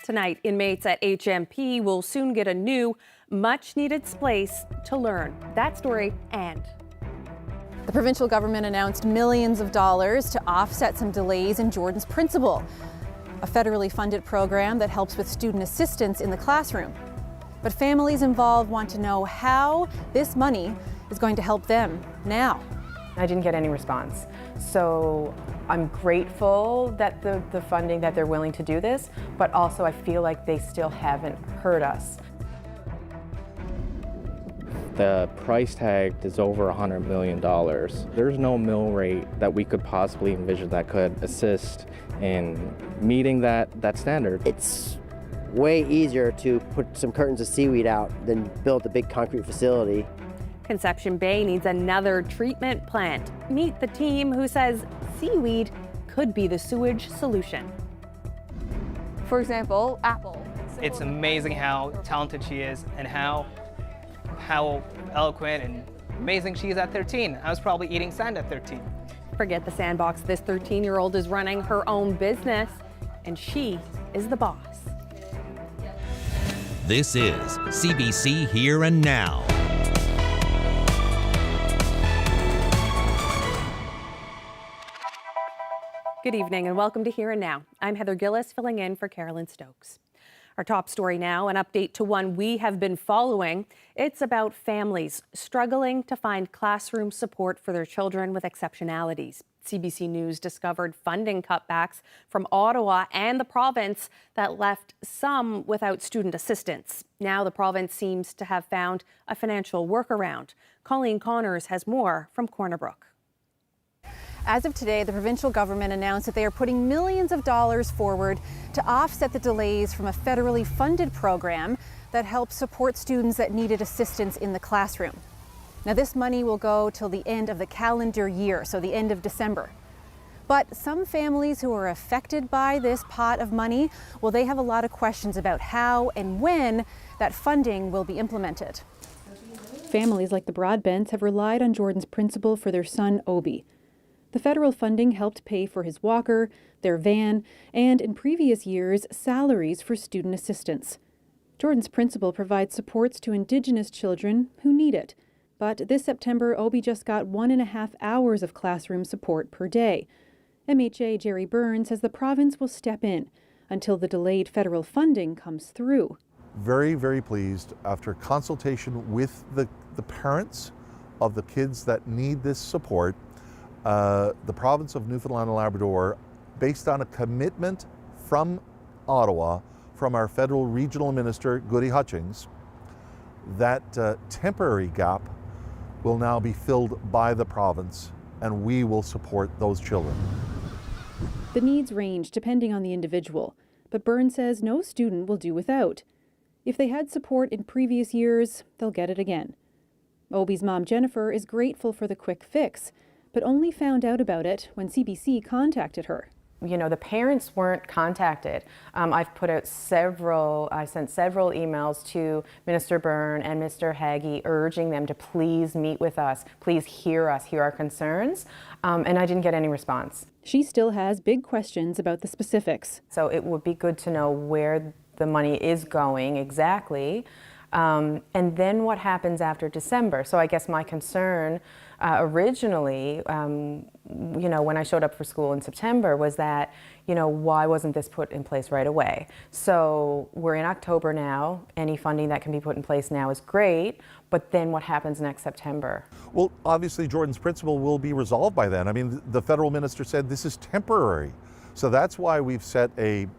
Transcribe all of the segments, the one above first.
Tonight, inmates at HMP will soon get a new, much-needed space to learn. That story and... The provincial government announced millions of dollars to offset some delays in Jordan's Principal, a federally funded program that helps with student assistance in the classroom. But families involved want to know how this money is going to help them now. I didn't get any response. So I'm grateful that the funding, that they're willing to do this, but also I feel like they still haven't heard us. The price tag is over $100 million. There's no mill rate that we could possibly envision that could assist in meeting that standard. It's way easier to put some curtains of seaweed out than build a big concrete facility. Conception Bay needs another treatment plant. Meet the team who says seaweed could be the sewage solution. For example, Apple. It's amazing how talented she is and how eloquent and amazing she is at 13. I was probably eating sand at 13. Forget the sandbox. This 13-year-old is running her own business, and she is the boss. This is CBC Here and Now. Good evening and welcome to Here and Now. I'm Heather Gillis, filling in for Carolyn Stokes. Our top story now, an update to one we have been following. It's about families struggling to find classroom support for their children with exceptionalities. CBC News discovered funding cutbacks from Ottawa and the province that left some without student assistance. Now the province seems to have found a financial workaround. Colleen Connors has more from Corner Brook. As of today, the provincial government announced that they are putting millions of dollars forward to offset the delays from a federally funded program that helps support students that needed assistance in the classroom. Now, this money will go till the end of the calendar year, so the end of December. But some families who are affected by this pot of money, well, they have a lot of questions about how and when that funding will be implemented. Families like the Broadbents have relied on Jordan's Principal for their son, Obi. The federal funding helped pay for his walker, their van, and in previous years, salaries for student assistants. Jordan's Principal provides supports to Indigenous children who need it. But this September, Obi just got 1.5 hours of classroom support per day. MHA Jerry Byrne says the province will step in until the delayed federal funding comes through. Very, very pleased after consultation with the parents of the kids that need this support. The province of Newfoundland and Labrador, based on a commitment from Ottawa, from our federal regional minister, Goody Hutchings, that temporary gap will now be filled by the province, and we will support those children. The needs range depending on the individual, but Byrne says no student will do without. If they had support in previous years, they'll get it again. Obi's mom, Jennifer, is grateful for the quick fix, but only found out about it when CBC contacted her. You know, the parents weren't contacted. I sent several emails to Minister Byrne and Mr. Haggie urging them to please meet with us, please hear us, hear our concerns, and I didn't get any response. She still has big questions about the specifics. So it would be good to know where the money is going exactly, and then what happens after December. So I guess my concern originally, when I showed up for school in September was that, why wasn't this put in place right away? So we're in October now. Any funding that can be put in place now is great, but then what happens next September? Well, Obviously, Jordan's Principal will be resolved by then. I mean, the federal minister said this is temporary. So that's why we've set an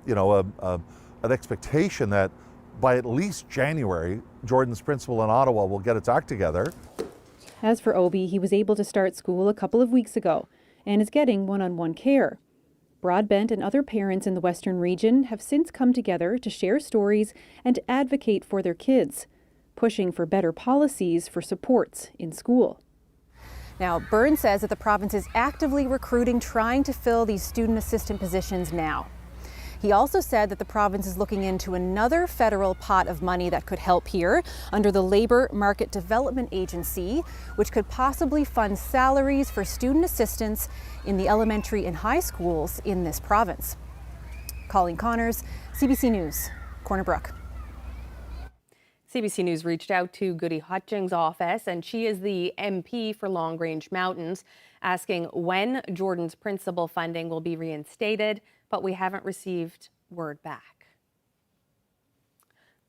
expectation that by at least January, Jordan's Principal in Ottawa will get its act together. As for Obi, he was able to start school a couple of weeks ago and is getting one-on-one care. Broadbent and other parents in the Western region have since come together to share stories and advocate for their kids, pushing for better policies for supports in school. Now, Byrne says that the province is actively recruiting, trying to fill these student assistant positions now. He also said that the province is looking into another federal pot of money that could help here under the Labour Market Development Agency, which could possibly fund salaries for student assistants in the elementary and high schools in this province. Colleen Connors, CBC News. Corner Brook. CBC News reached out to Goody Hutchings' office, and she is the MP for Long Range Mountains, asking when Jordan's principal funding will be reinstated, but we haven't received word back.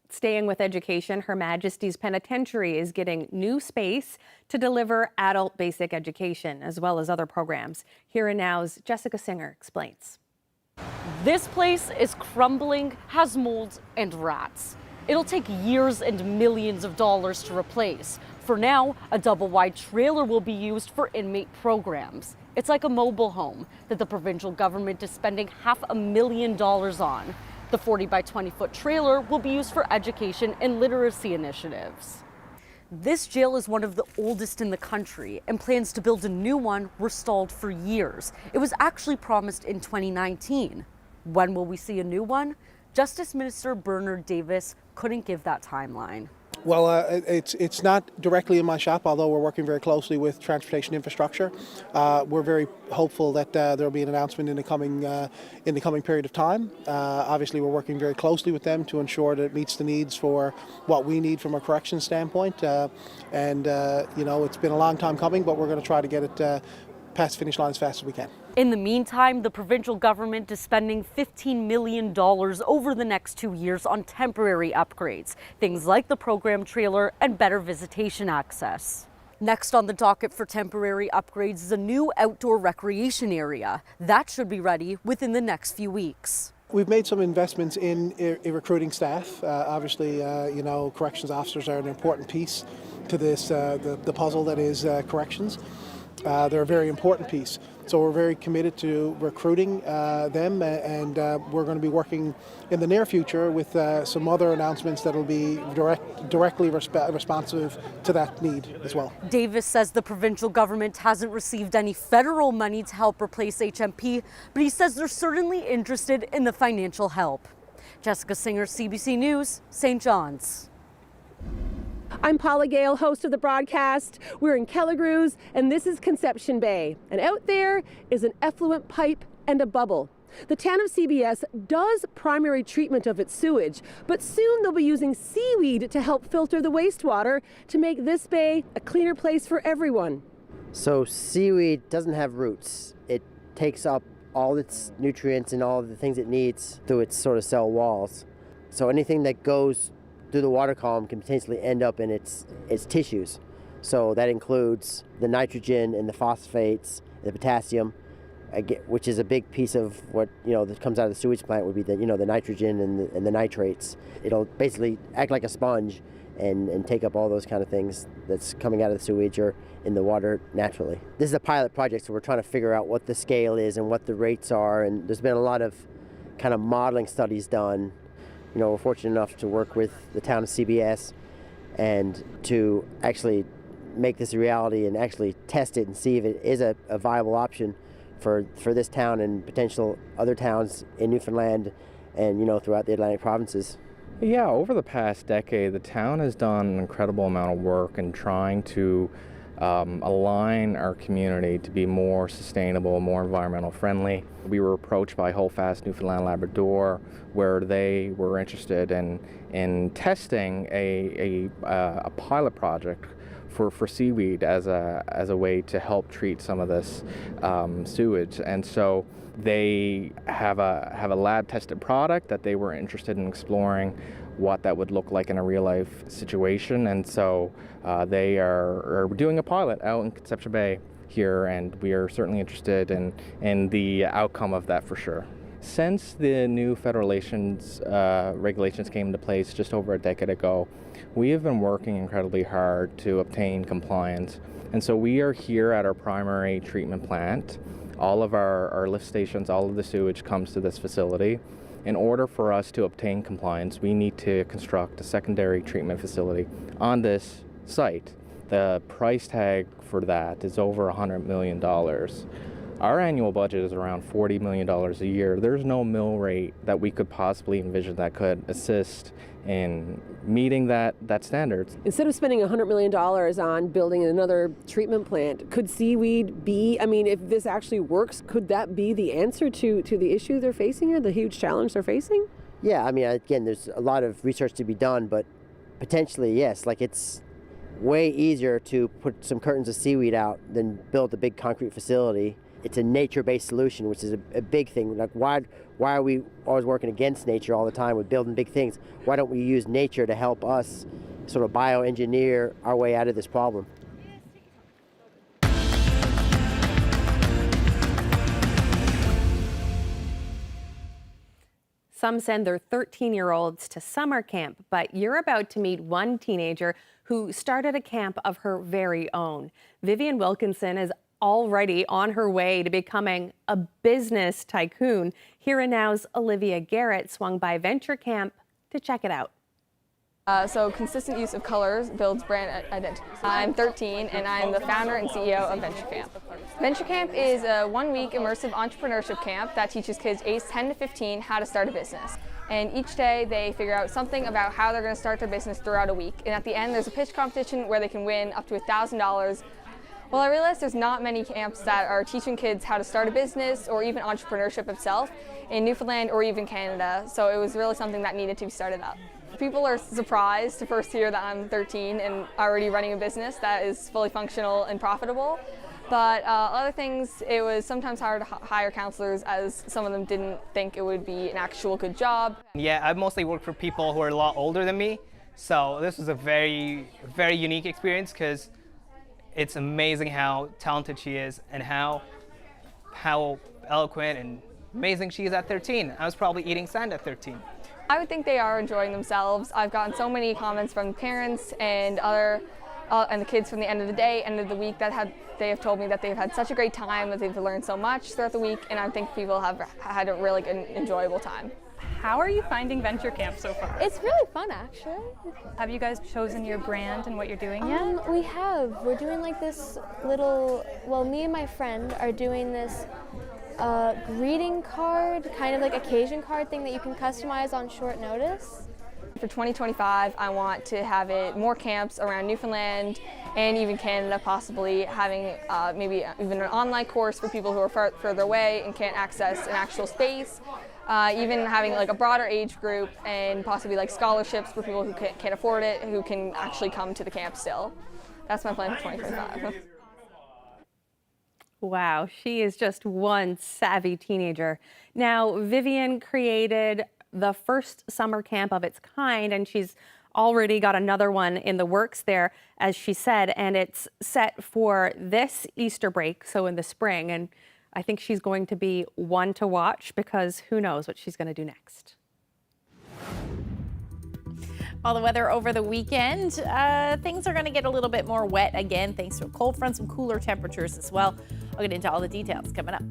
Staying with education, Her Majesty's Penitentiary is getting new space to deliver adult basic education, as well as other programs. Here and Now's Jessica Singer explains. This place is crumbling, has mold and rats. It'll take years and millions of dollars to replace. For now, a double-wide trailer will be used for inmate programs. It's like a mobile home that the provincial government is spending $500,000 on. The 40 by 20 foot trailer will be used for education and literacy initiatives. This jail is one of the oldest in the country, and plans to build a new one were stalled for years. It was actually promised in 2019. When will we see a new one? Justice Minister Bernard Davis couldn't give that timeline. Well, it's not directly in my shop, although we're working very closely with transportation infrastructure. We're very hopeful that there will be an announcement in the coming period of time. Obviously, we're working very closely with them to ensure that it meets the needs for what we need from a corrections standpoint. And it's been a long time coming, but we're going to try to get it past the finish line as fast as we can. In the meantime, the provincial government is spending $15 million over the next 2 years on temporary upgrades, things like the program trailer and better visitation access. Next on the docket for temporary upgrades is a new outdoor recreation area. That should be ready within the next few weeks. We've made some investments in recruiting staff. Obviously, corrections officers are an important piece to this, the puzzle that is corrections. They're a very important piece. So we're very committed to recruiting them, and we're going to be working in the near future with some other announcements that will be directly responsive to that need as well. Davis says the provincial government hasn't received any federal money to help replace HMP, but he says they're certainly interested in the financial help. Jessica Singer, CBC News, St. John's. I'm Paula Gale, host of the broadcast. We're in Kelligrews, and this is Conception Bay. And out there is an effluent pipe and a bubble. The town of CBS does primary treatment of its sewage, but soon they'll be using seaweed to help filter the wastewater to make this bay a cleaner place for everyone. So seaweed doesn't have roots. It takes up all its nutrients and all the things it needs through its sort of cell walls. So anything that goes through the water column can potentially end up in its tissues. So that includes the nitrogen and the phosphates, the potassium, which is a big piece of what that comes out of the sewage plant would be the nitrogen and the nitrates. It'll basically act like a sponge and take up all those kind of things that's coming out of the sewage or in the water naturally. This is a pilot project, so we're trying to figure out what the scale is and what the rates are, and there's been a lot of kind of modeling studies done. We're fortunate enough to work with the town of CBS and to actually make this a reality and actually test it and see if it is a viable option for this town and potential other towns in Newfoundland and throughout the Atlantic provinces. Yeah, over the past decade, the town has done an incredible amount of work in trying to align our community to be more sustainable, more environmental friendly. We were approached by Holdfast Newfoundland and Labrador, where they were interested in testing a pilot project for seaweed as a way to help treat some of this sewage. And so they have a lab tested product that they were interested in exploring what that would look like in a real life situation. And so they are doing a pilot out in Conception Bay here, and we are certainly interested in the outcome of that for sure. Since the new federal regulations came into place just over a decade ago, we have been working incredibly hard to obtain compliance. And so we are here at our primary treatment plant. All of our lift stations, all of the sewage comes to this facility. In order for us to obtain compliance, we need to construct a secondary treatment facility on this site. The price tag for that is over $100 million. Our annual budget is around $40 million a year. There's no mill rate that we could possibly envision that could assist in meeting that standard. Instead of spending $100 million on building another treatment plant, could seaweed be, if this actually works, could that be the answer to the issue they're facing here, the huge challenge they're facing? Yeah, I mean, again, there's a lot of research to be done, but potentially, yes, like it's way easier to put some curtains of seaweed out than build a big concrete facility. It's a nature-based solution, which is a big thing. Like, why are we always working against nature all the time with building big things? Why don't we use nature to help us sort of bioengineer our way out of this problem? Some send their 13-year-olds to summer camp, but you're about to meet one teenager who started a camp of her very own. Vivian Wilkinson is already on her way to becoming a business tycoon. Here and Now's Olivia Garrett swung by Venture Camp to check it out. So consistent use of colors builds brand identity. I'm 13 and I'm the founder and CEO of Venture Camp. Venture Camp is a one-week immersive entrepreneurship camp that teaches kids aged 10 to 15 how to start a business. And each day they figure out something about how they're going to start their business throughout a week. And at the end there's a pitch competition where they can win up to $1,000. Well, I realized there's not many camps that are teaching kids how to start a business or even entrepreneurship itself in Newfoundland or even Canada. So it was really something that needed to be started up. People are surprised to first hear that I'm 13 and already running a business that is fully functional and profitable. But other things, it was sometimes hard to hire counselors as some of them didn't think it would be an actual good job. Yeah, I've mostly worked for people who are a lot older than me. So this was a very, very unique experience because it's amazing how talented she is and how eloquent and amazing she is at 13. I was probably eating sand at 13. I would think they are enjoying themselves. I've gotten so many comments from parents and and the kids from the end of the day, end of the week they have told me that they've had such a great time, that they've learned so much throughout the week, and I think people have had a really good, enjoyable time. How are you finding Venture Camp so far? It's really fun, actually. Have you guys chosen your brand and what you're doing yet? We have. We're doing like this little, well, me and my friend are doing this greeting card, kind of like occasion card thing that you can customize on short notice. For 2025, I want to have it more camps around Newfoundland and even Canada, possibly having maybe even an online course for people who are further away and can't access an actual space. Even having like a broader age group and possibly like scholarships for people who can't afford it, who can actually come to the camp still. That's my plan for 2025. Wow, she is just one savvy teenager. Now, Vivian created the first summer camp of its kind, and she's already got another one in the works there, as she said, and it's set for this Easter break, so in the spring. And I think she's going to be one to watch because who knows what she's going to do next. All the weather over the weekend, things are going to get a little bit more wet again thanks to a cold front, some cooler temperatures as well. I'll get into all the details coming up.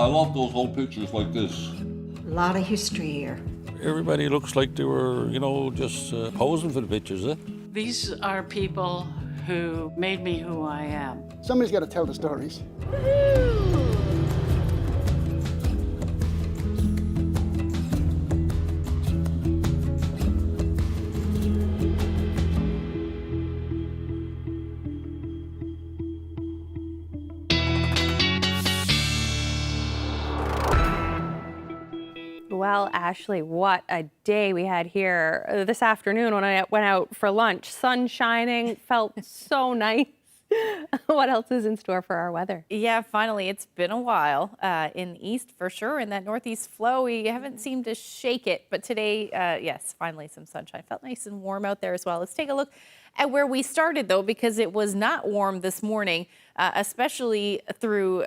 I love those old pictures like this. A lot of history here. Everybody looks like they were, just posing for the pictures, eh? These are people who made me who I am. Somebody's got to tell the stories. Well, Ashley, what a day we had here this afternoon when I went out for lunch. Sun shining, felt so nice. What else is in store for our weather? Yeah, finally, it's been a while in the east for sure. In that northeast flow, we haven't seemed to shake it. But today, yes, finally some sunshine. Felt nice and warm out there as well. Let's take a look at where we started, though, because it was not warm this morning, especially through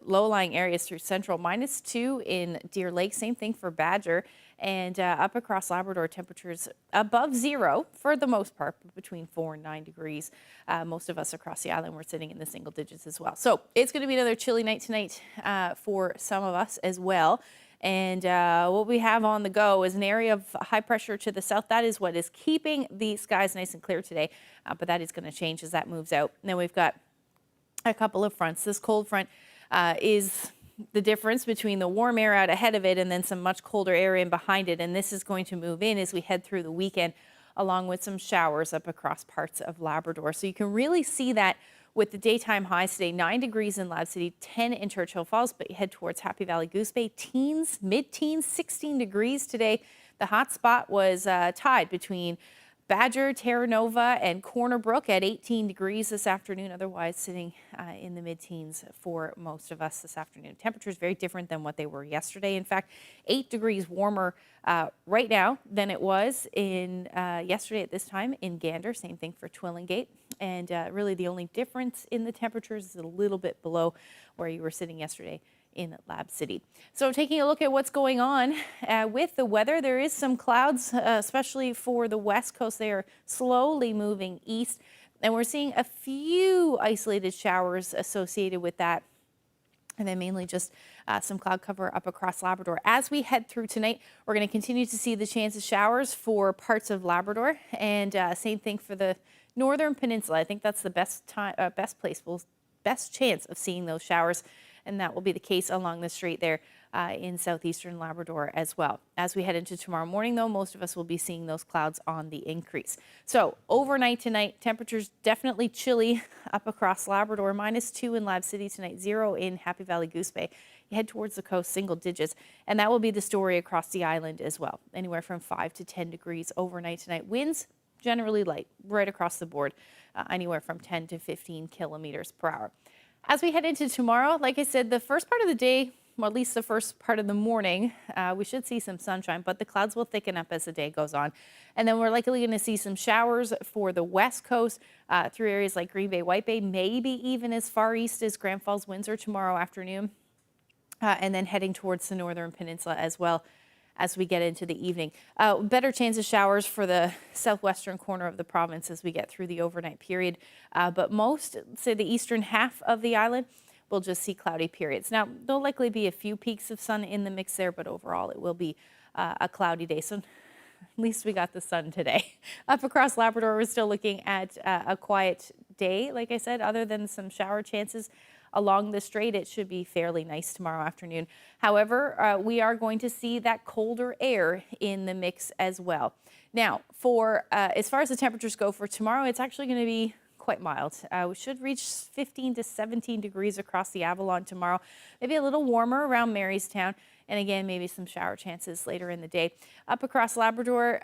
low-lying areas through central. -2 in Deer Lake. Same thing for Badger. And up across Labrador, temperatures above zero for the most part, between 4 and 9 degrees. Most of us across the island were sitting in the single digits as well. So it's going to be another chilly night tonight for some of us as well. And what we have on the go is an area of high pressure to the south. That is what is keeping the skies nice and clear today. But that is going to change as that moves out. And then we've got a couple of fronts. This cold front is the difference between the warm air out ahead of it and then some much colder air in behind it. And this is going to move in as we head through the weekend, along with some showers up across parts of Labrador. So you can really see that with the daytime highs today, 9 degrees in Lab City, 10 in Churchill Falls, but you head towards Happy Valley Goose Bay, teens, mid-teens, 16 degrees today. The hot spot was tied between Badger, Terra Nova, and Corner Brook at 18 degrees this afternoon, otherwise sitting in the mid-teens for most of us this afternoon. Temperatures very different than what they were yesterday. In fact, 8 degrees warmer right now than it was in yesterday at this time in Gander. Same thing for Twillingate. And really the only difference in the temperatures is a little bit below where you were sitting yesterday in Lab City. So taking a look at what's going on with the weather, there is some clouds, especially for the west coast. They are slowly moving east, and we're seeing a few isolated showers associated with that. And then mainly just some cloud cover up across Labrador. As we head through tonight, we're going to continue to see the chance of showers for parts of Labrador, and same thing for the northern peninsula. I think that's the best chance of seeing those showers. And that will be the case along the strait there in southeastern Labrador as well. As we head into tomorrow morning, though, most of us will be seeing those clouds on the increase. So overnight tonight, temperatures definitely chilly up across Labrador. -2 in Lab City tonight, 0 in Happy Valley Goose Bay. You head towards the coast, single digits. And that will be the story across the island as well. Anywhere from 5 to 10 degrees overnight tonight. Winds generally light right across the board, anywhere from 10 to 15 kilometers per hour. As we head into tomorrow, like I said, the first part of the day, well, at least the first part of the morning, we should see some sunshine, but the clouds will thicken up as the day goes on. And then we're likely going to see some showers for the west coast through areas like Green Bay, White Bay, maybe even as far east as Grand Falls, Windsor tomorrow afternoon, and then heading towards the northern peninsula as well as we get into the evening. Better chance of showers for the southwestern corner of the province as we get through the overnight period. But most, say the eastern half of the island, we'll just see cloudy periods. Now, there'll likely be a few peaks of sun in the mix there, but overall it will be a cloudy day. So at least we got the sun today. Up across Labrador, we're still looking at a quiet day, like I said, other than some shower chances along the strait. It should be fairly nice tomorrow afternoon. However, we are going to see that colder air in the mix as well. Now, for as far as the temperatures go for tomorrow, it's actually going to be quite mild. We should reach 15 to 17 degrees across the Avalon tomorrow. Maybe a little warmer around Marystown. And again, maybe some shower chances later in the day. Up across Labrador,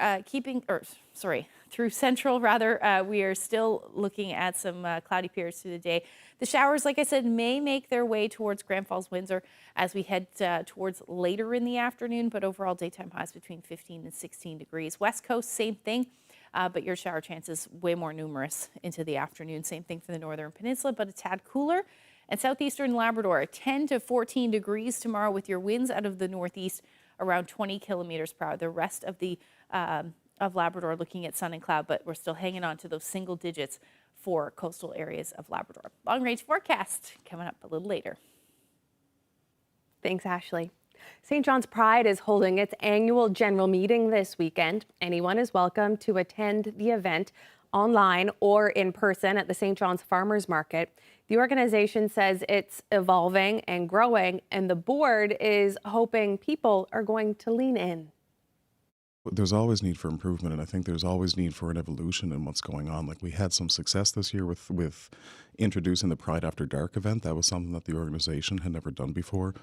through central rather, we are still looking at some cloudy periods through the day. The showers, like I said, may make their way towards Grand Falls, Windsor as we head towards later in the afternoon, but overall daytime highs between 15 and 16 degrees. West Coast, same thing, but your shower chances way more numerous into the afternoon. Same thing for the northern peninsula, but a tad cooler. And southeastern Labrador, 10 to 14 degrees tomorrow with your winds out of the northeast around 20 kilometers per hour. The rest of the of Labrador looking at sun and cloud, but we're still hanging on to those single digits for coastal areas of Labrador. Long range forecast coming up a little later. Thanks, Ashley. St. John's Pride is holding its annual general meeting this weekend. Anyone is welcome to attend the event online or in person at the St. John's Farmers Market. The organization says it's evolving and growing, and the board is hoping people are going to lean in. There's always need for improvement, and I think there's always need for an evolution in what's going on. Like, we had some success this year with introducing the Pride After Dark event. That was something that the organization had never done before.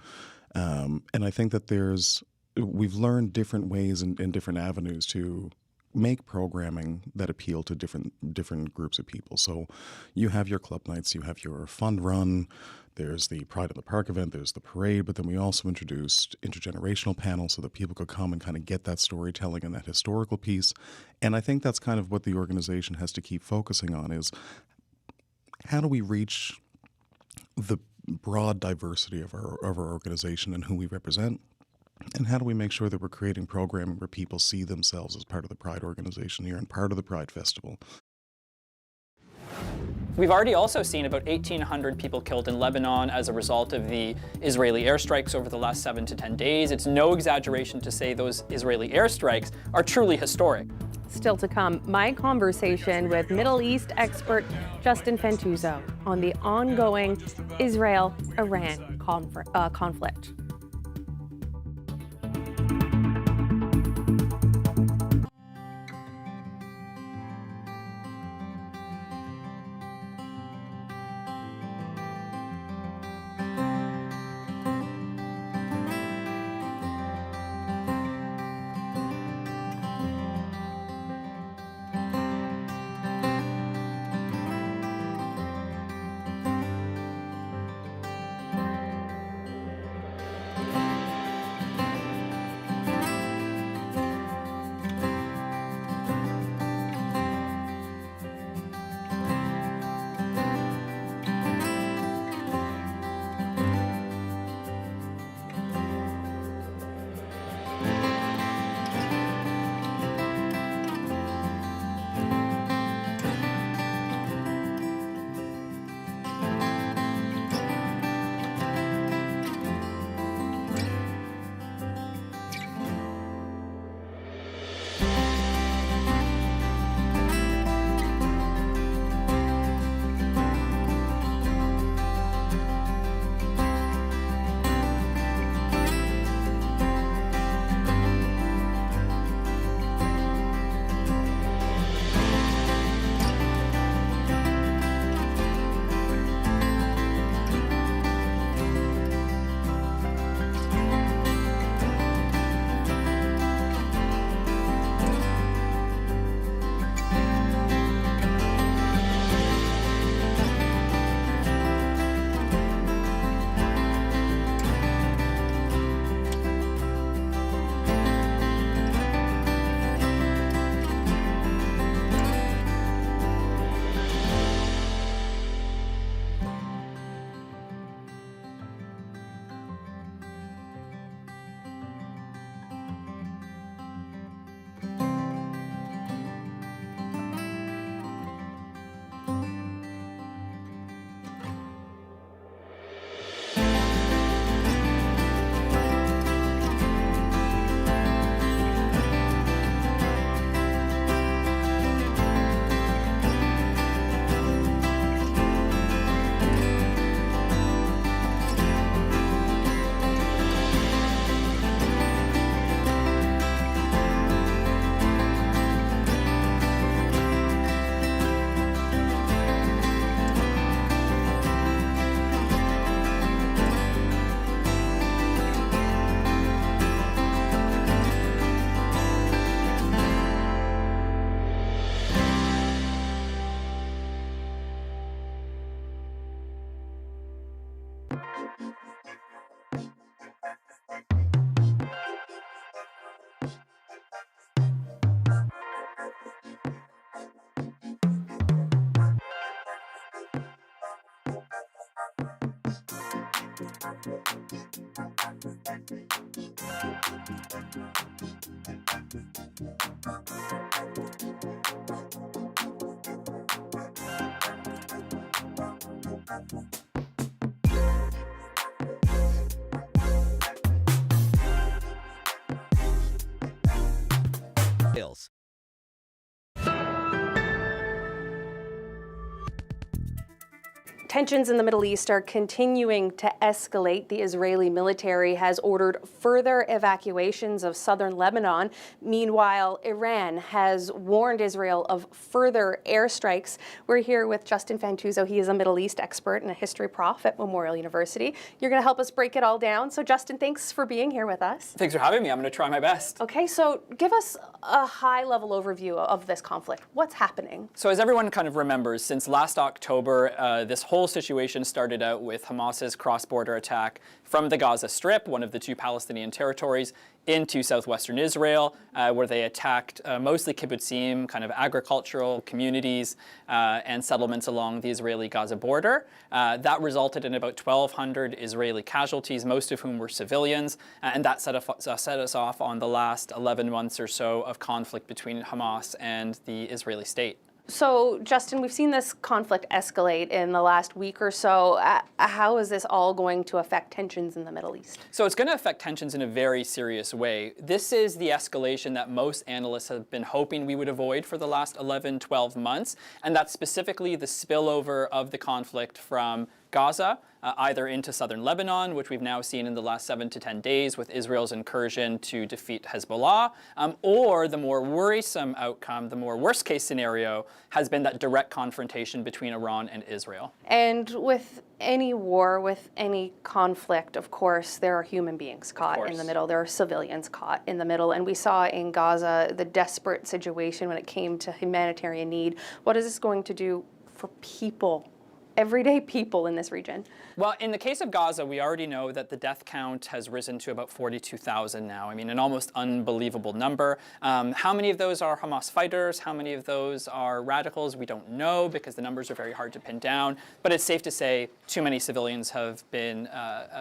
And I think that we've learned different ways and different avenues to make programming that appeal to different groups of people. So you have your club nights, you have your fun run, there's the Pride in the Park event, there's the parade, but then we also introduced intergenerational panels so that people could come and kind of get that storytelling and that historical piece. And I think that's kind of what the organization has to keep focusing on, is how do we reach the broad diversity of our organization and who we represent? And how do we make sure that we're creating programming where people see themselves as part of the Pride organization here and part of the Pride Festival? We've already also seen about 1,800 people killed in Lebanon as a result of the Israeli airstrikes over the last 7 to 10 days. It's no exaggeration to say those Israeli airstrikes are truly historic. Still to come, my conversation with Middle East expert Justin Fantuzzo on the ongoing Israel-Iran conflict. details. Tensions in the Middle East are continuing to escalate. The Israeli military has ordered further evacuations of southern Lebanon. Meanwhile, Iran has warned Israel of further airstrikes. We're here with Justin Fantuzzo. He is a Middle East expert and a history prof at Memorial University. You're going to help us break it all down. So Justin, thanks for being here with us. Thanks for having me. I'm going to try my best. Okay, so give us a high-level overview of this conflict. What's happening? So as everyone kind of remembers, since last October, this whole situation started out with Hamas's cross-border attack from the Gaza Strip, one of the two Palestinian territories, into southwestern Israel, where they attacked mostly kibbutzim, kind of agricultural communities and settlements along the Israeli-Gaza border. That resulted in about 1,200 Israeli casualties, most of whom were civilians, and that set us off on the last 11 months or so of conflict between Hamas and the Israeli state. So, Justin, we've seen this conflict escalate in the last week or so. How is this all going to affect tensions in the Middle East? So it's going to affect tensions in a very serious way. This is the escalation that most analysts have been hoping we would avoid for the last 11, 12 months, and that's specifically the spillover of the conflict from Gaza, either into southern Lebanon, which we've now seen in the last 7 to 10 days with Israel's incursion to defeat Hezbollah, or the more worrisome outcome, the more worst case scenario, has been that direct confrontation between Iran and Israel. And with any war, with any conflict, of course, there are human beings caught in the middle. There are civilians caught in the middle. And we saw in Gaza the desperate situation when it came to humanitarian need. What is this going to do for people? Everyday people in this region? Well, in the case of Gaza, we already know that the death count has risen to about 42,000 now. I mean, an almost unbelievable number. How many of those are Hamas fighters? How many of those are radicals? We don't know because the numbers are very hard to pin down. But it's safe to say too many civilians have been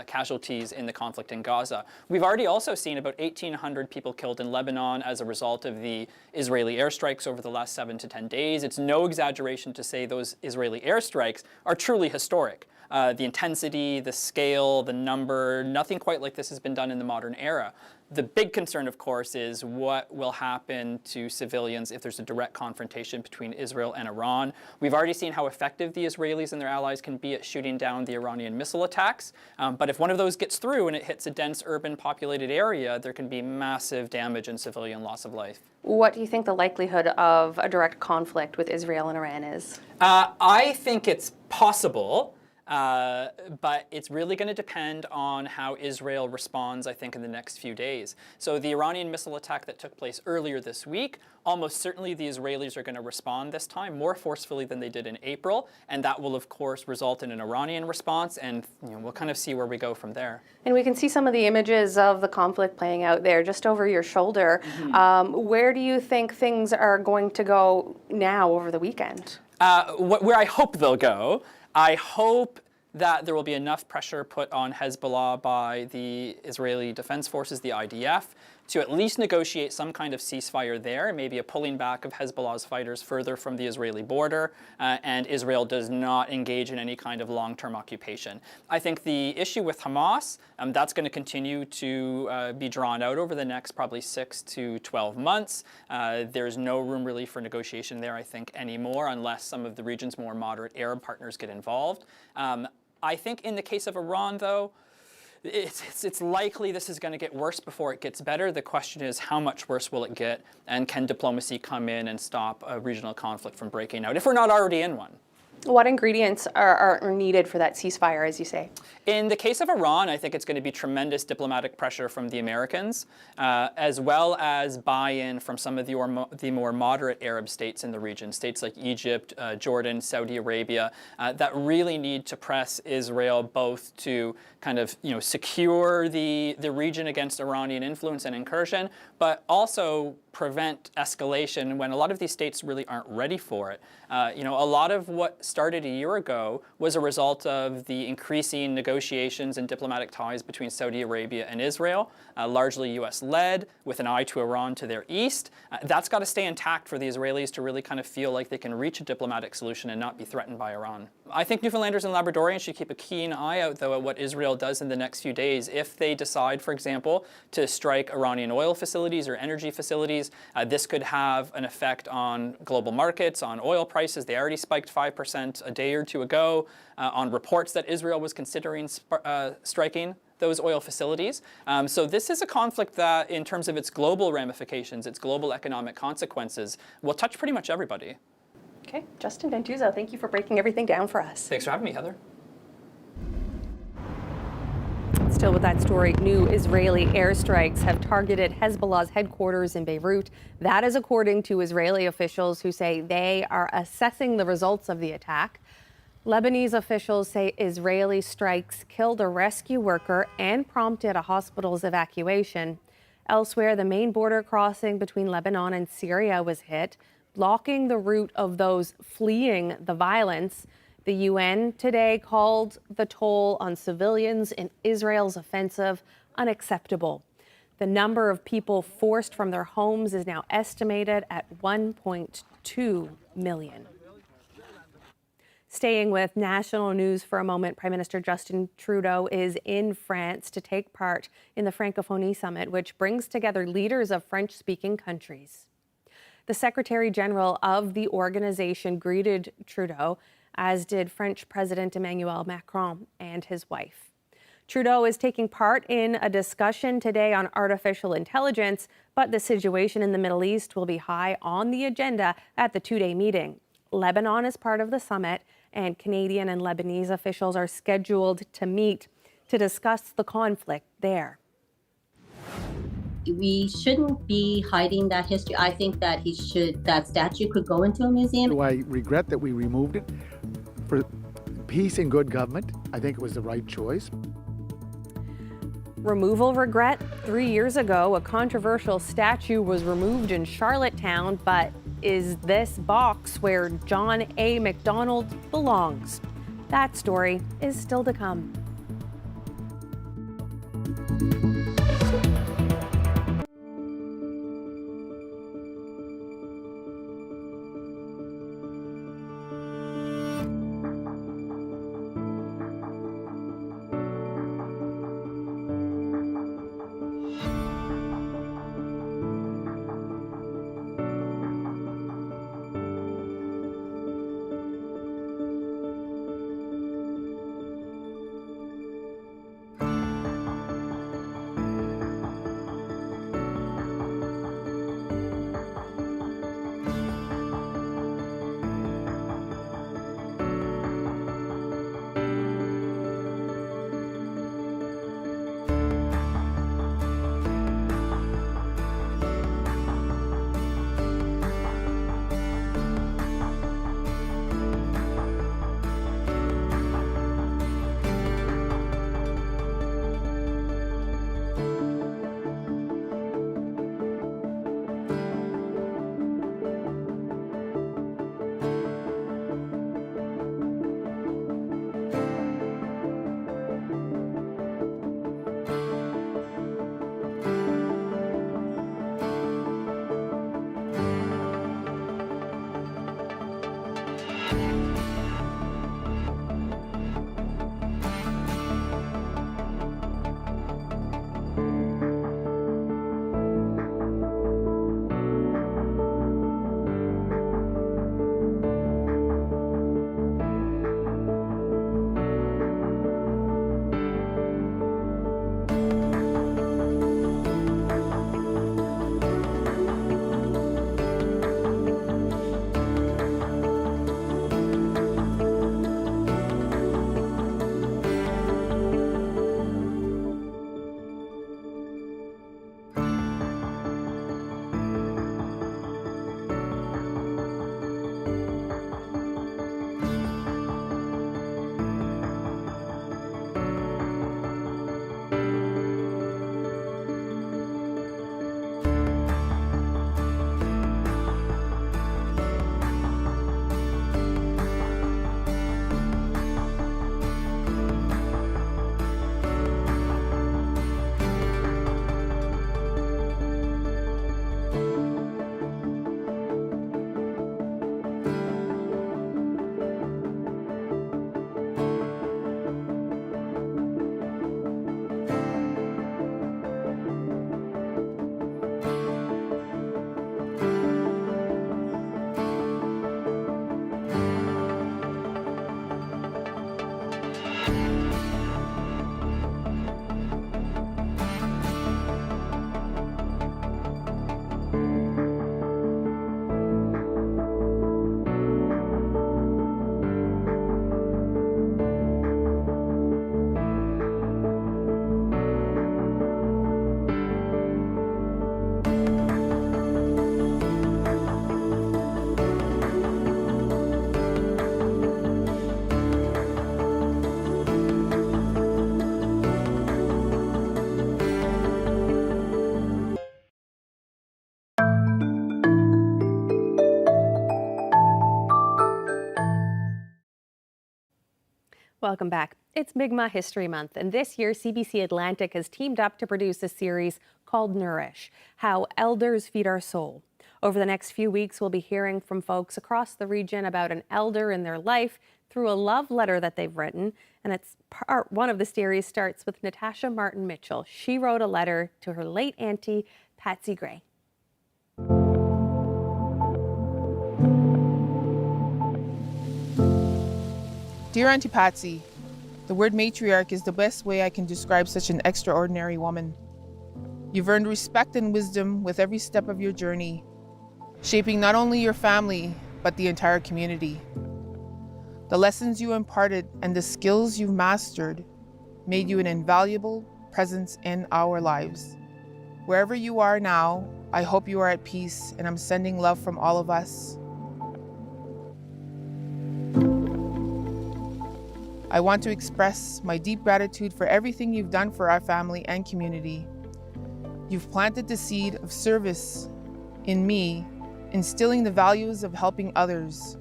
casualties in the conflict in Gaza. We've already also seen about 1,800 people killed in Lebanon as a result of the Israeli airstrikes over the last 7 to 10 days. It's no exaggeration to say those Israeli airstrikes are truly historic. The intensity, the scale, the number, nothing quite like this has been done in the modern era. The big concern, of course, is what will happen to civilians if there's a direct confrontation between Israel and Iran. We've already seen how effective the Israelis and their allies can be at shooting down the Iranian missile attacks. But if one of those gets through and it hits a dense urban populated area, there can be massive damage and civilian loss of life. What do you think the likelihood of a direct conflict with Israel and Iran is? I think it's possible. But it's really going to depend on how Israel responds, I think, in the next few days. So the Iranian missile attack that took place earlier this week, almost certainly the Israelis are going to respond this time more forcefully than they did in April, and that will, of course, result in an Iranian response, and we'll kind of see where we go from there. And we can see some of the images of the conflict playing out there just over your shoulder. Where do you think things are going to go now over the weekend? Where I hope they'll go, I hope that there will be enough pressure put on Hezbollah by the Israeli Defense Forces, the IDF, to at least negotiate some kind of ceasefire there, maybe a pulling back of Hezbollah's fighters further from the Israeli border, and Israel does not engage in any kind of long-term occupation. I think the issue with Hamas, that's going to continue to be drawn out over the next probably 6 to 12 months. There's no room really for negotiation there, I think, anymore, unless some of the region's more moderate Arab partners get involved. I think in the case of Iran, though, it's likely this is going to get worse before it gets better. The question is, how much worse will it get, and can diplomacy come in and stop a regional conflict from breaking out, if we're not already in one? What ingredients are needed for that ceasefire, as you say? In the case of Iran, I think it's going to be tremendous diplomatic pressure from the Americans, as well as buy-in from some of the more moderate Arab states in the region, states like Egypt, Jordan, Saudi Arabia, that really need to press Israel both to kind of secure the region against Iranian influence and incursion, but also prevent escalation when a lot of these states really aren't ready for it. A lot of what started a year ago was a result of the increasing negotiations and diplomatic ties between Saudi Arabia and Israel, largely US-led, with an eye to Iran to their east. That's got to stay intact for the Israelis to really kind of feel like they can reach a diplomatic solution and not be threatened by Iran. I think Newfoundlanders and Labradorians should keep a keen eye out, though, at what Israel does in the next few days. If they decide, for example, to strike Iranian oil facilities or energy facilities, this could have an effect on global markets, on oil prices. They already spiked 5% a day or two ago, on reports that Israel was considering striking those oil facilities. So this is a conflict that, in terms of its global ramifications, its global economic consequences, will touch pretty much everybody. Okay, Justin Ventuzo, thank you for breaking everything down for us. Thanks for having me, Heather. Still with that story, new Israeli airstrikes have targeted Hezbollah's headquarters in Beirut. That is according to Israeli officials who say they are assessing the results of the attack. Lebanese officials say Israeli strikes killed a rescue worker and prompted a hospital's evacuation. Elsewhere, the main border crossing between Lebanon and Syria was hit, blocking the route of those fleeing the violence. The UN today called the toll on civilians in Israel's offensive unacceptable. The number of people forced from their homes is now estimated at 1.2 million. Staying with national news for a moment, Prime Minister Justin Trudeau is in France to take part in the Francophonie Summit, which brings together leaders of French-speaking countries. The Secretary General of the organization greeted Trudeau, as did French President Emmanuel Macron and his wife. Trudeau is taking part in a discussion today on artificial intelligence, but the situation in the Middle East will be high on the agenda at the two-day meeting. Lebanon is part of the summit, and Canadian and Lebanese officials are scheduled to meet to discuss the conflict there. We shouldn't be hiding that history. I think that that statue could go into a museum. Do I regret that we removed it? For peace and good government, I think it was the right choice. Removal regret? 3 years ago, a controversial statue was removed in Charlottetown, but is this box where John A. Macdonald belongs? That story is still to come. Welcome back. It's Mi'kmaq History Month, and this year CBC Atlantic has teamed up to produce a series called Nourish, How Elders Feed Our Soul. Over the next few weeks, we'll be hearing from folks across the region about an elder in their life through a love letter that they've written. And it's part one of the series starts with Natasha Martin Mitchell. She wrote a letter to her late auntie, Patsy Gray. Dear Auntie Patsy, the word matriarch is the best way I can describe such an extraordinary woman. You've earned respect and wisdom with every step of your journey, shaping not only your family, but the entire community. The lessons you imparted and the skills you've mastered made you an invaluable presence in our lives. Wherever you are now, I hope you are at peace, and I'm sending love from all of us. I want to express my deep gratitude for everything you've done for our family and community. You've planted the seed of service in me, instilling the values of helping others.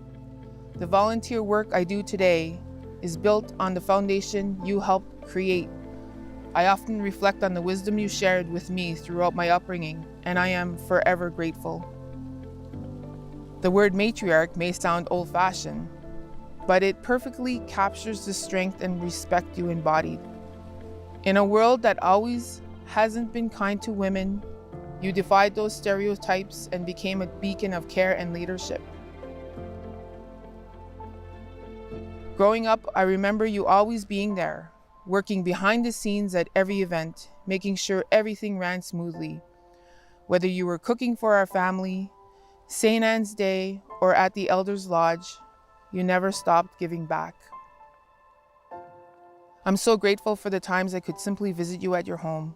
The volunteer work I do today is built on the foundation you helped create. I often reflect on the wisdom you shared with me throughout my upbringing, and I am forever grateful. The word matriarch may sound old-fashioned, but it perfectly captures the strength and respect you embodied. In a world that always hasn't been kind to women, you defied those stereotypes and became a beacon of care and leadership. Growing up, I remember you always being there, working behind the scenes at every event, making sure everything ran smoothly. Whether you were cooking for our family, St. Anne's Day, or at the Elders Lodge, you never stopped giving back. I'm so grateful for the times I could simply visit you at your home,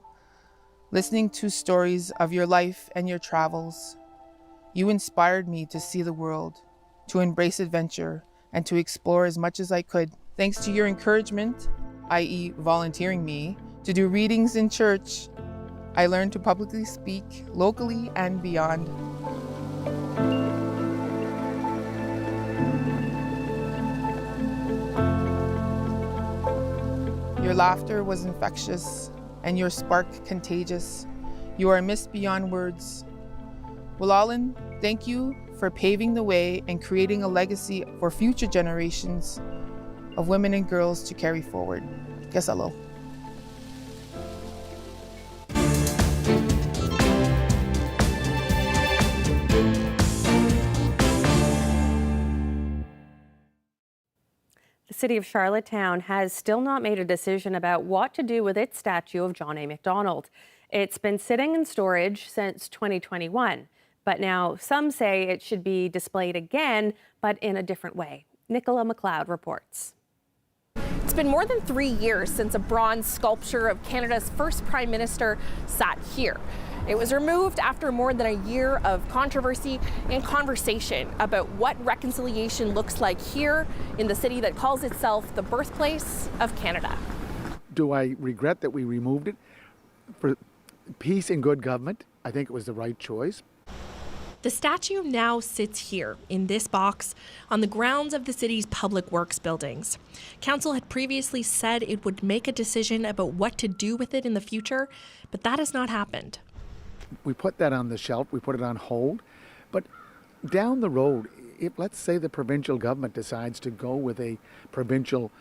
listening to stories of your life and your travels. You inspired me to see the world, to embrace adventure, and to explore as much as I could. Thanks to your encouragement, i.e. volunteering me, to do readings in church, I learned to publicly speak locally and beyond. Your laughter was infectious and your spark contagious. You are missed beyond words. Willalan, thank you for paving the way and creating a legacy for future generations of women and girls to carry forward. Kasalo. The city of Charlottetown has still not made a decision about what to do with its statue of John A. Macdonald. It's been sitting in storage since 2021, but now some say it should be displayed again, but in a different way. Nicola McLeod reports. It's been more than 3 years since a bronze sculpture of Canada's first Prime Minister sat here. It was removed after more than a year of controversy and conversation about what reconciliation looks like here in the city that calls itself the birthplace of Canada. Do I regret that we removed it? For peace and good government, I think it was the right choice. The statue now sits here in this box on the grounds of the city's public works buildings. Council had previously said it would make a decision about what to do with it in the future, but that has not happened. We put that on the shelf, we put it on hold, but down the road, if let's say the provincial government decides to go with a provincial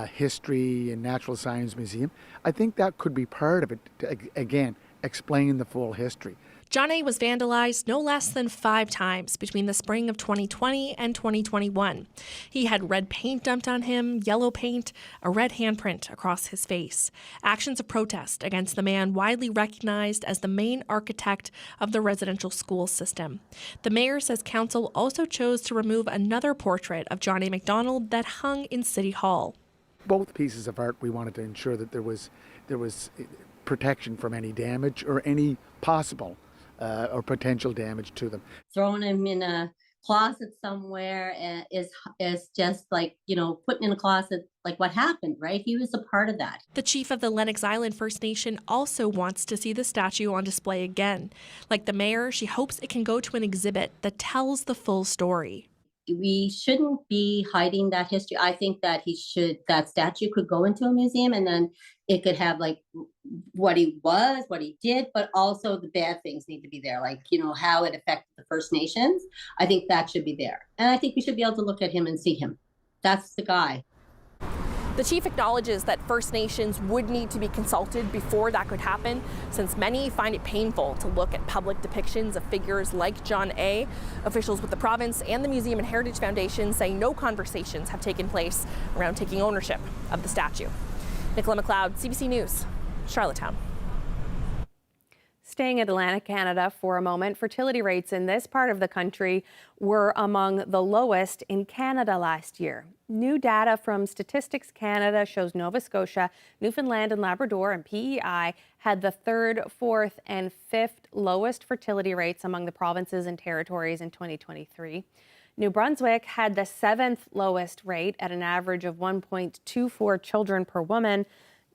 history and natural science museum, I think that could be part of it to, again, explain the full history. John A. was vandalized no less than 5 times between the spring of 2020 and 2021. He had red paint dumped on him, yellow paint, a red handprint across his face. Actions of protest against the man widely recognized as the main architect of the residential school system. The mayor says council also chose to remove another portrait of John A. Macdonald that hung in City Hall. Both pieces of art, we wanted to ensure that there was protection from any damage or any possible or potential damage to them. Throwing him in a closet somewhere is just like, putting in a closet like what happened, right? He was a part of that. The chief of the Lennox Island First Nation also wants to see the statue on display again. Like the mayor, she hopes it can go to an exhibit that tells the full story. we shouldn't be hiding that history. I think that that statue could go into a museum, and then it could have like what he was, what he did, but also the bad things need to be there, like, how it affected the First Nations. I think that should be there. And I think we should be able to look at him and see him. That's the guy. The chief acknowledges that First Nations would need to be consulted before that could happen, since many find it painful to look at public depictions of figures like John A. Officials with the province and the Museum and Heritage Foundation say no conversations have taken place around taking ownership of the statue. Nicola McLeod, CBC News, Charlottetown. Staying in Atlantic Canada for a moment, fertility rates in this part of the country were among the lowest in Canada last year. New data from Statistics Canada shows Nova Scotia, Newfoundland and Labrador, and PEI had the third, fourth, and fifth lowest fertility rates among the provinces and territories in 2023. New Brunswick had the seventh lowest rate at an average of 1.24 children per woman,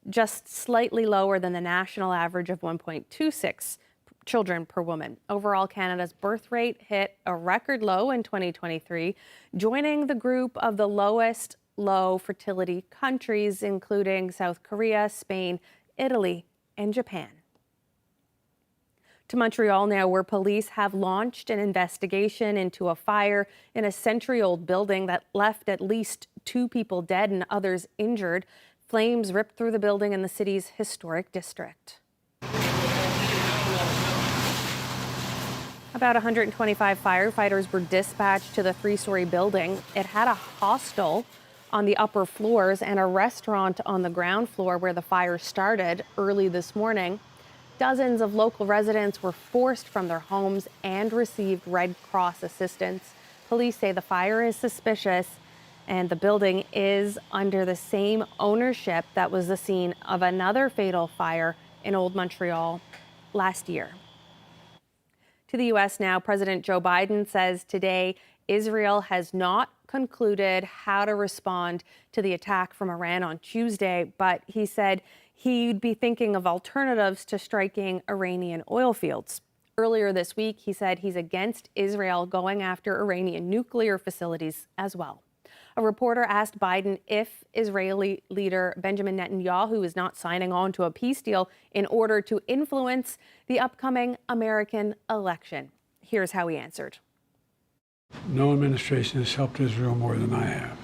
just slightly lower than the national average of 1.26 children per woman. Overall, Canada's birth rate hit a record low in 2023, joining the group of the lowest low fertility countries, including South Korea, Spain, Italy, and Japan. To Montreal now, where police have launched an investigation into a fire in a century-old building that left at least 2 people dead and others injured. Flames ripped through the building in the city's historic district. About 125 firefighters were dispatched to the 3-story building. It had a hostel on the upper floors and a restaurant on the ground floor where the fire started early this morning. Dozens of local residents were forced from their homes and received Red Cross assistance. Police say the fire is suspicious and the building is under the same ownership that was the scene of another fatal fire in Old Montreal last year. To the U.S. now, President Joe Biden says today Israel has not concluded how to respond to the attack from Iran on Tuesday, but he said he'd be thinking of alternatives to striking Iranian oil fields. Earlier this week, he said he's against Israel going after Iranian nuclear facilities as well. A reporter asked Biden if Israeli leader Benjamin Netanyahu is not signing on to a peace deal in order to influence the upcoming American election. Here's how he answered. No administration has helped Israel more than I have.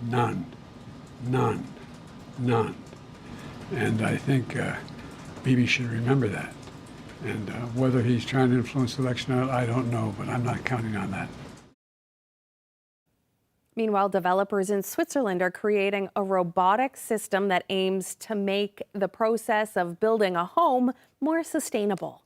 None. None. None. And I think Bibi should remember that. And whether he's trying to influence the election or not, I don't know, but I'm not counting on that. Meanwhile, developers in Switzerland are creating a robotic system that aims to make the process of building a home more sustainable.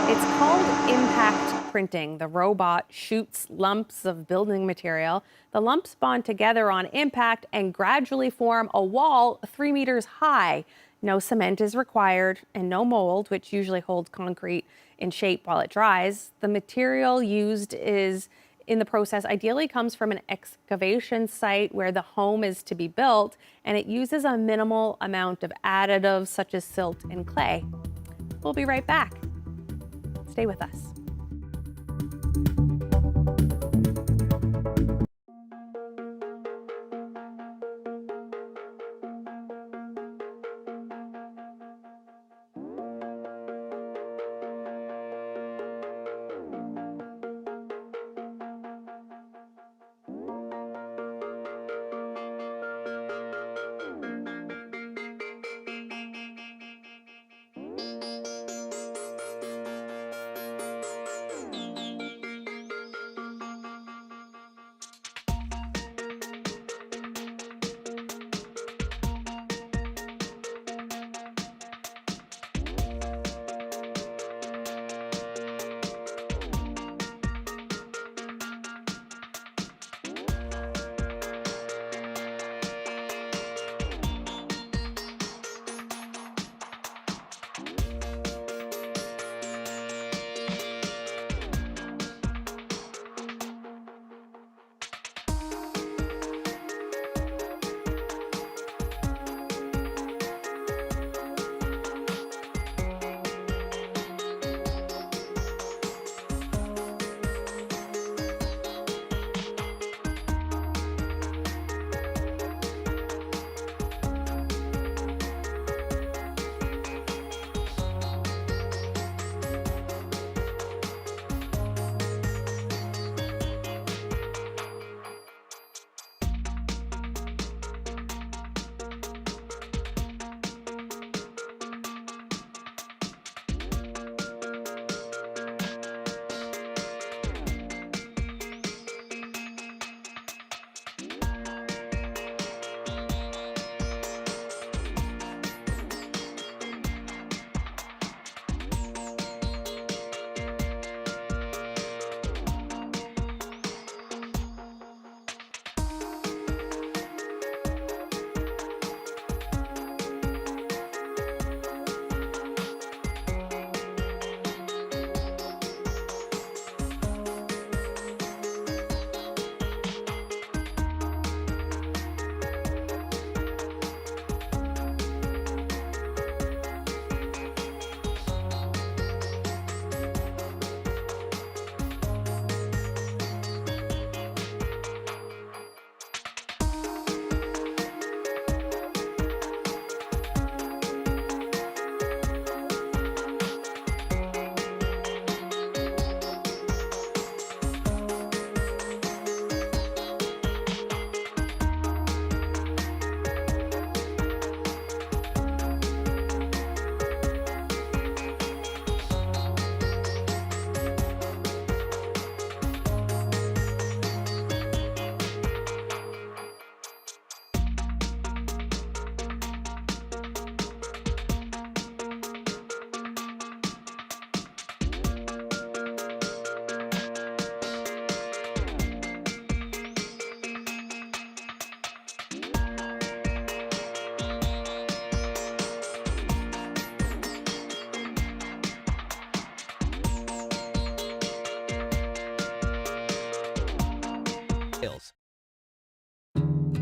It's called impact printing. The robot shoots lumps of building material. The lumps bond together on impact and gradually form a wall 3 meters high. No cement is required and no mold, which usually holds concrete in shape while it dries. The material used in the process ideally comes from an excavation site where the home is to be built, and it uses a minimal amount of additives such as silt and clay. We'll be right back. Stay with us.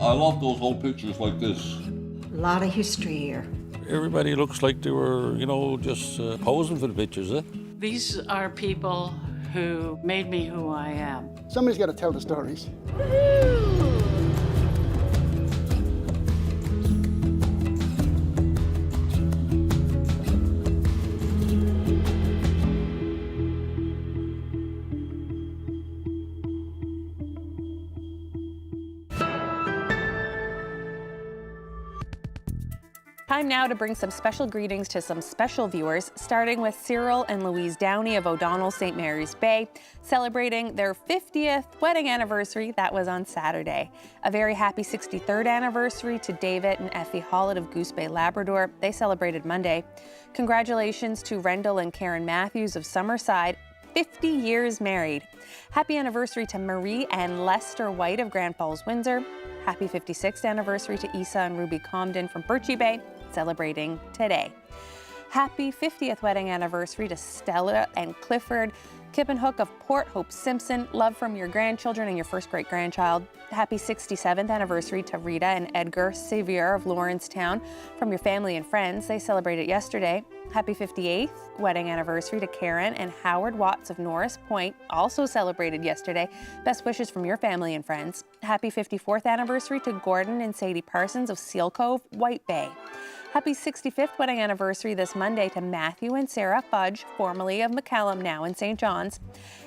I love those old pictures like this. A lot of history here. Everybody looks like they were, just posing for the pictures, eh? These are people who made me who I am. Somebody's got to tell the stories. Time now to bring some special greetings to some special viewers, starting with Cyril and Louise Downey of O'Donnell St. Mary's Bay, celebrating their 50th wedding anniversary. That was on Saturday. A very happy 63rd anniversary to David and Effie Hollett of Goose Bay, Labrador. They celebrated Monday. Congratulations to Rendell and Karen Matthews of Summerside, 50 years married. Happy anniversary to Marie and Lester White of Grand Falls, Windsor. Happy 56th anniversary to Isa and Ruby Comden from Birchie Bay, celebrating today. Happy 50th wedding anniversary to Stella and Clifford Kippenhook of Port Hope Simpson. Love from your grandchildren and your first great-grandchild. Happy 67th anniversary to Rita and Edgar Sevier of Lawrencetown from your family and friends. They celebrated yesterday. Happy 58th wedding anniversary to Karen and Howard Watts of Norris Point, also celebrated yesterday. Best wishes from your family and friends. Happy 54th anniversary to Gordon and Sadie Parsons of Seal Cove, White Bay. Happy 65th wedding anniversary this Monday to Matthew and Sarah Fudge, formerly of McCallum, now in St. John's.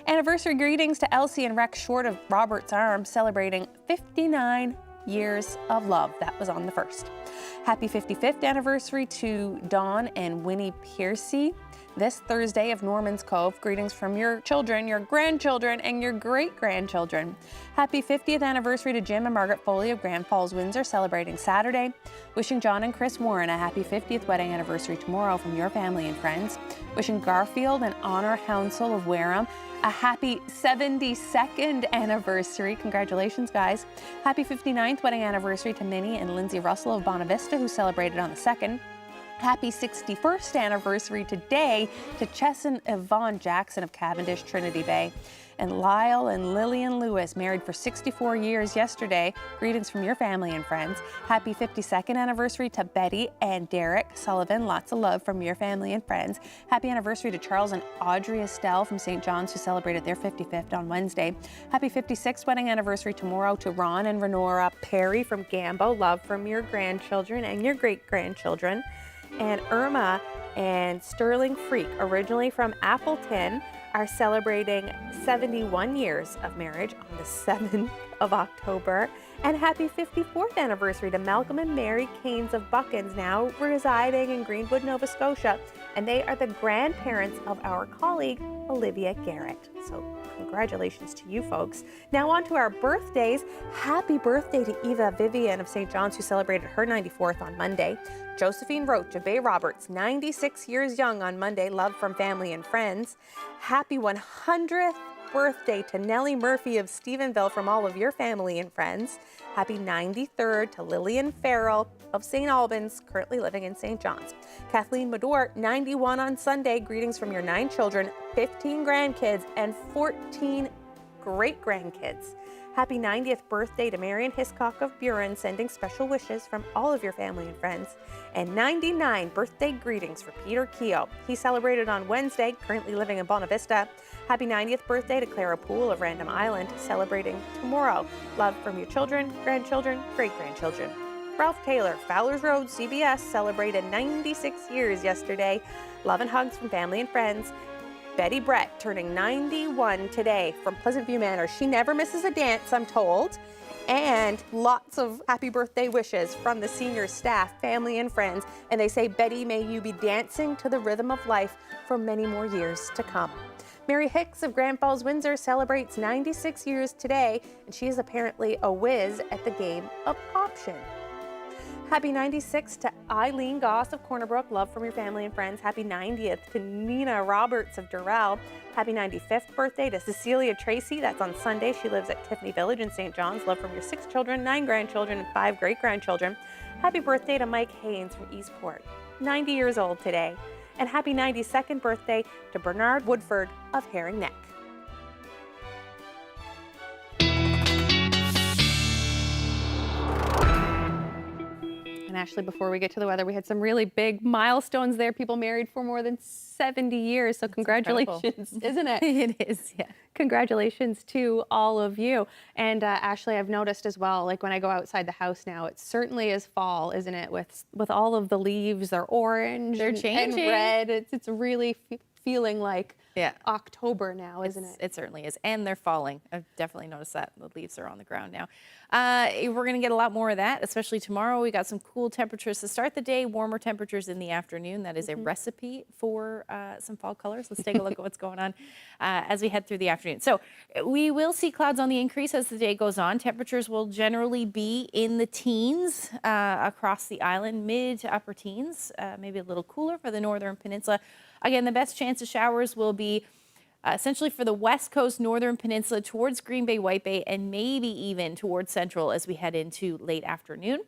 Anniversary greetings to Elsie and Rex Short of Roberts Arms, celebrating 59 years of love. That was on the 1st. Happy 55th anniversary to Dawn and Winnie Piercy this Thursday of Norman's Cove. Greetings from your children, your grandchildren, and your great-grandchildren. Happy 50th anniversary to Jim and Margaret Foley of Grand Falls, Windsor, celebrating Saturday. Wishing John and Chris Warren a happy 50th wedding anniversary tomorrow from your family and friends. Wishing Garfield and Honor Hounsel of Wareham a happy 72nd anniversary. Congratulations, guys. Happy 59th wedding anniversary to Minnie and Lindsay Russell of Bonavista, who celebrated on the 2nd. Happy 61st anniversary today to Chess and Yvonne Jackson of Cavendish, Trinity Bay. And Lyle and Lillian Lewis, married for 64 years yesterday. Greetings from your family and friends. Happy 52nd anniversary to Betty and Derek Sullivan. Lots of love from your family and friends. Happy anniversary to Charles and Audrey Estelle from St. John's, who celebrated their 55th on Wednesday. Happy 56th wedding anniversary tomorrow to Ron and Renora Perry from Gambo. Love from your grandchildren and your great-grandchildren. And Irma and Sterling Freak, originally from Appleton, are celebrating 71 years of marriage on the 7th of October. And happy 54th anniversary to Malcolm and Mary Keynes of Buckins, now residing in Greenwood, Nova Scotia. And they are the grandparents of our colleague, Olivia Garrett. So congratulations to you folks. Now on to our birthdays. Happy birthday to Eva Vivian of St. John's, who celebrated her 94th on Monday. Josephine Roach of Bay Roberts, 96 years young on Monday. Love from family and friends. Happy 100th birthday to Nellie Murphy of Stephenville from all of your family and friends. Happy 93rd to Lillian Farrell of St. Albans, currently living in St. John's. Kathleen Mador, 91 on Sunday. Greetings from your 9 children, 15 grandkids, and 14 great-grandkids. Happy 90th birthday to Marion Hiscock of Buren, sending special wishes from all of your family and friends. And 99 birthday greetings for Peter Keogh. He celebrated on Wednesday, currently living in Bonavista. Happy 90th birthday to Clara Poole of Random Island, celebrating tomorrow. Love from your children, grandchildren, great-grandchildren. Ralph Taylor, Fowler's Road, CBS, celebrated 96 years yesterday. Love and hugs from family and friends. Betty Brett, turning 91 today from Pleasant View Manor. She never misses a dance, I'm told. And lots of happy birthday wishes from the senior staff, family, and friends. And they say, Betty, may you be dancing to the rhythm of life for many more years to come. Mary Hicks of Grand Falls, Windsor celebrates 96 years today, and she is apparently a whiz at the game of option. Happy 96 to Eileen Goss of Corner Brook. Love from your family and friends. Happy 90th to Nina Roberts of Durrell. Happy 95th birthday to Cecilia Tracy. That's on Sunday. She lives at Tiffany Village in St. John's. Love from your 6 children, 9 grandchildren, and 5 great-grandchildren. Happy birthday to Mike Haynes from Eastport. 90 years old today. And happy 92nd birthday to Bernard Woodford of Herring Neck. And Ashley, before we get to the weather, we had some really big milestones there. People married for more than 70 years. So congratulations, isn't it? It is, yeah. Congratulations to all of you. And Ashley, I've noticed as well, like when I go outside the house now, it certainly is fall, isn't it? With all of the leaves, they're orange They're and changing. red. It's really feeling like October now, isn't it? It certainly is. And they're falling. I've definitely noticed that. The leaves are on the ground now. We're going to get a lot more of that, especially tomorrow. We got some cool temperatures to start the day, warmer temperatures in the afternoon. That is a recipe for some fall colors. Let's take a look at what's going on as we head through the afternoon. So we will see clouds on the increase as the day goes on. Temperatures will generally be in the teens across the island, mid to upper teens, maybe a little cooler for the northern peninsula. Again, the best chance of showers will be essentially for the west coast, northern peninsula, towards Green Bay, White Bay, and maybe even towards central as we head into late afternoon.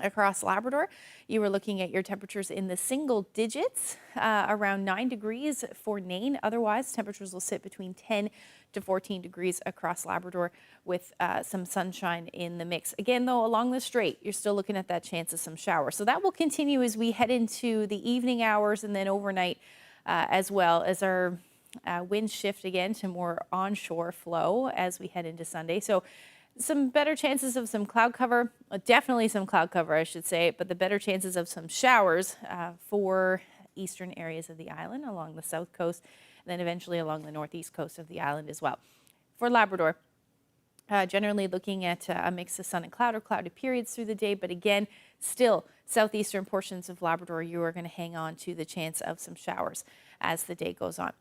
Across Labrador, you were looking at your temperatures in the single digits, around 9 degrees for Nain. Otherwise, temperatures will sit between 10 to 14 degrees across Labrador with some sunshine in the mix. Again, though, along the strait, you're still looking at that chance of some showers. So that will continue as we head into the evening hours and then overnight as well as our winds shift again to more onshore flow as we head into Sunday. So some better chances of some cloud cover, definitely some cloud cover, I should say, but the better chances of some showers for eastern areas of the island along the south coast, and then eventually along the northeast coast of the island as well. For Labrador, generally looking at a mix of sun and cloud or cloudy periods through the day, but again, still southeastern portions of Labrador, you are going to hang on to the chance of some showers as the day goes on.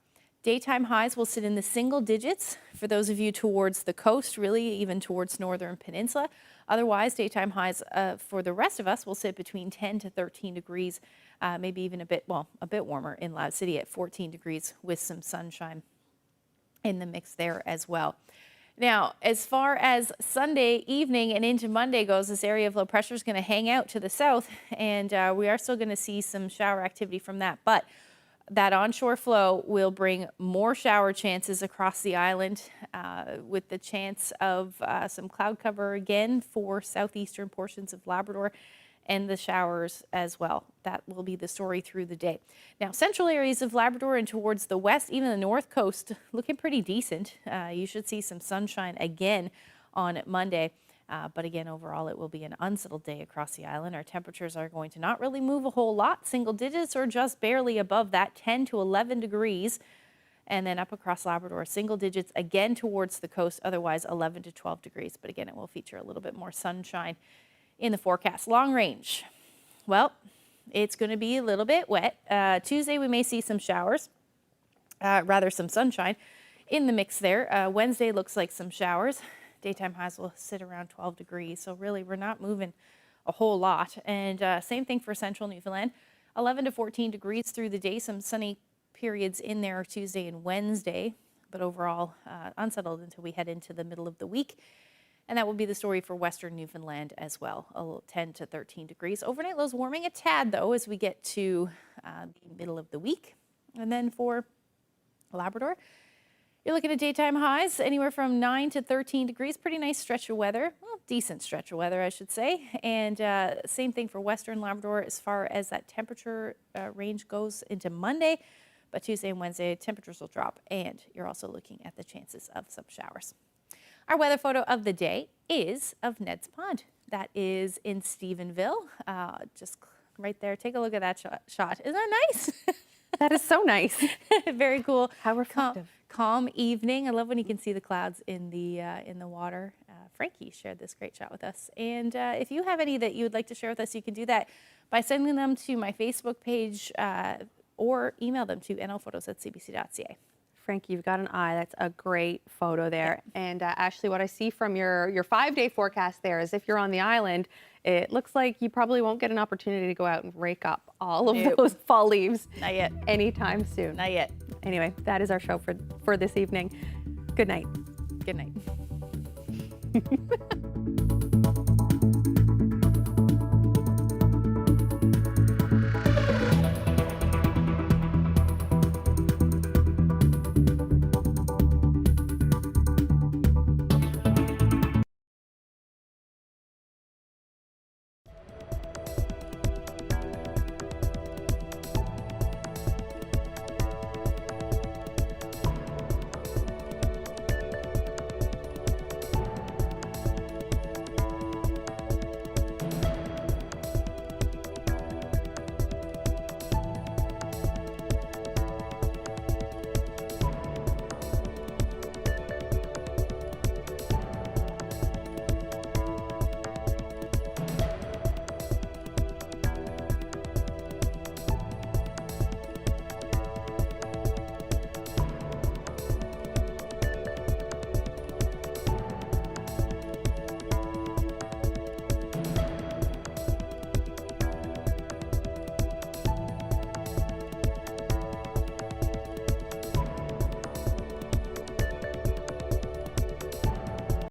Daytime highs will sit in the single digits for those of you towards the coast, really even towards northern peninsula. Otherwise, daytime highs for the rest of us will sit between 10 to 13 degrees, maybe even a bit warmer in Loud City at 14 degrees with some sunshine in the mix there as well. Now, as far as Sunday evening and into Monday goes, this area of low pressure is going to hang out to the south, and we are still going to see some shower activity from that. But that onshore flow will bring more shower chances across the island with the chance of some cloud cover again for southeastern portions of Labrador and the showers as well. That will be the story through the day. Now, central areas of Labrador and towards the west, even the north coast, looking pretty decent. You should see some sunshine again on Monday. But again, overall, it will be an unsettled day across the island. Our temperatures are going to not really move a whole lot, single digits or just barely above that, 10 to 11 degrees. And then up across Labrador, single digits again towards the coast, otherwise 11 to 12 degrees. But again, it will feature a little bit more sunshine in the forecast. Long range, well, it's going to be a little bit wet. Tuesday, we may see some showers, rather some sunshine in the mix there. Wednesday looks like some showers. Daytime highs will sit around 12 degrees. So really, we're not moving a whole lot. And same thing for central Newfoundland, 11 to 14 degrees through the day. Some sunny periods in there Tuesday and Wednesday, but overall unsettled until we head into the middle of the week. And that will be the story for western Newfoundland as well, a little 10 to 13 degrees. Overnight lows warming a tad, though, as we get to the middle of the week. And then for Labrador, you're looking at daytime highs anywhere from 9 to 13 degrees. Pretty nice stretch of weather. Well, decent stretch of weather, I should say. And same thing for western Labrador as far as that temperature range goes into Monday. But Tuesday and Wednesday, temperatures will drop. And you're also looking at the chances of some showers. Our weather photo of the day is of Ned's Pond. That is in Stephenville. Just right there. Take a look at that shot. Isn't that nice? That is so nice. Very cool. How reflective. Calm evening. I love when you can see the clouds in the water. Frankie shared this great shot with us. And if you have any that you would like to share with us, you can do that by sending them to my Facebook page or email them to nlphotos@cbc.ca. Frankie, you've got an eye. That's a great photo there. Yeah. And Ashley, what I see from your 5-day forecast there is if you're on the island, it looks like you probably won't get an opportunity to go out and rake up all of those fall leaves. Not yet. Anytime soon. Not yet. Anyway, that is our show for this evening. Good night. Good night.